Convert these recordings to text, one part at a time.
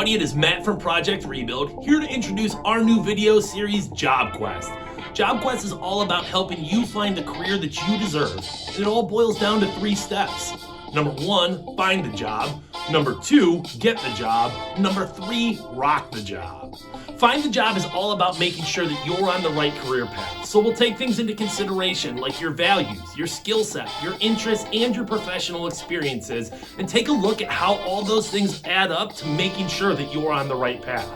everybody, it is Matt from Project Rebuild, here to introduce our new video series, Job Quest. Job Quest is all about helping you find the career that you deserve, and it all boils down to 3 steps. Number 1, find the job. Number 2, get the job. Number 3, rock the job. Find the job is all about making sure that you're on the right career path. So we'll take things into consideration like your values, your skill set, your interests, and your professional experiences, and take a look at how all those things add up to making sure that you're on the right path.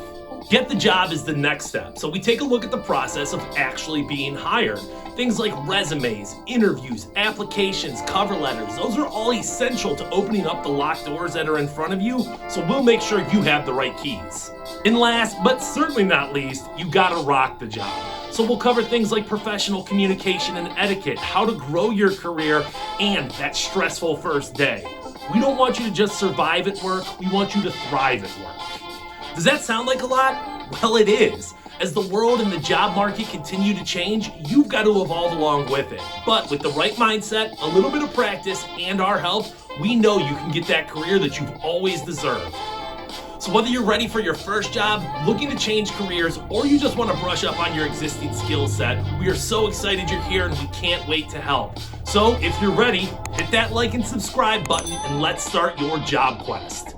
Get the job is the next step. So we take a look at the process of actually being hired. Things like resumes, interviews, applications, cover letters, those are all essential to opening up the locked doors that are in front of you, so we'll make sure you have the right keys. And last, but certainly not least, you gotta rock the job. So we'll cover things like professional communication and etiquette, how to grow your career, and that stressful first day. We don't want you to just survive at work, we want you to thrive at work. Does that sound like a lot? Well, it is. As the world and the job market continue to change, you've got to evolve along with it. But with the right mindset, a little bit of practice, and our help, we know you can get that career that you've always deserved. So whether you're ready for your first job, looking to change careers, or you just want to brush up on your existing skill set, we are so excited you're here and we can't wait to help. So if you're ready, hit that like and subscribe button and let's start your job quest.